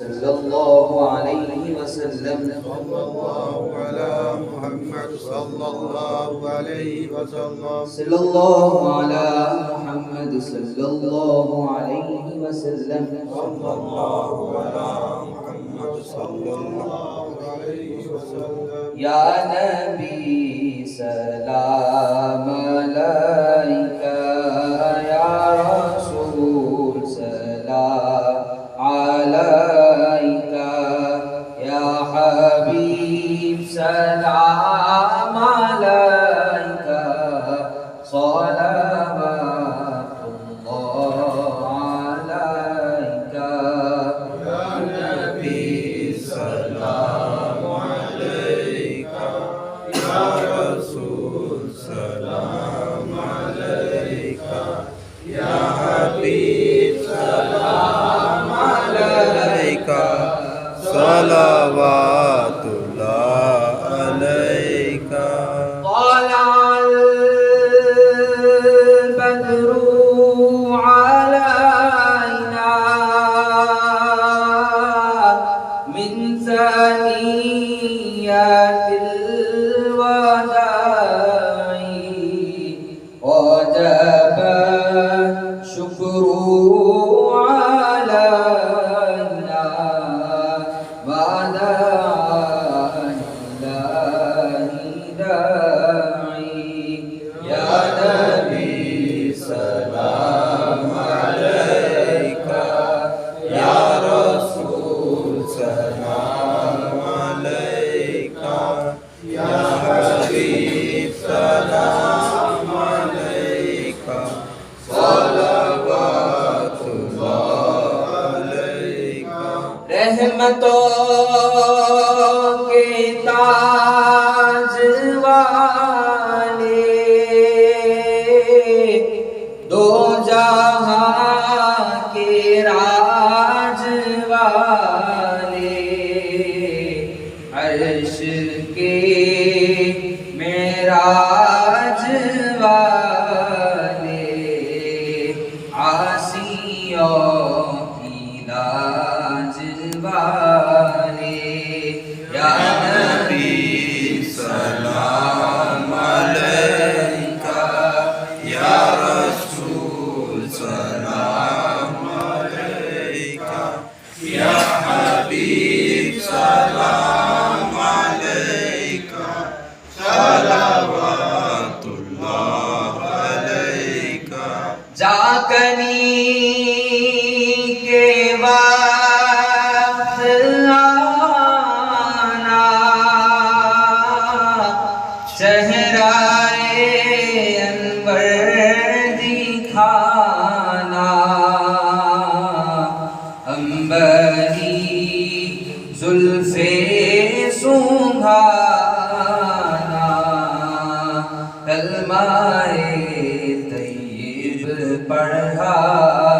صلی اللہ علیہ وسلم صلی اللہ علی محمد صلی اللہ علیہ وسلم صلی اللہ علی محمد صلی اللہ علیہ وسلم صلی اللہ علی محمد صلی اللہ علیہ وسلم یا نبی سلام علیکہ یا رسول سلام علیکہ یا حبیب سلام علیکہ صلوات اللہ علیکہ یا نبی سلام علیکہ یا رسول سلام علیکہ یا حبیب سلام علیکہ صلوات اللہ علیکہ طلع البدر علينا من ثنيات الوداع وجب الشكر علينا وداعا إليه داعي يا نبي سلام علیکہ یا رسول سلام علیکہ یا حبیب سلام علیکہ صلوات اللہ علیکہ رحمتوں کے تاج والے دو جہاں کے راج والے عرش کے معراج والے عاصیوں کی لاج والے یا نبی سلام علیکہ یا رسول سلام علیکہ یا حبیب سلام علیکہ صلوات اللہ علیکہ جاکنی کے وقت آنا چہرائے انور دکھانا عنبری زلف سونگھانا کلمہ طیب پڑھانا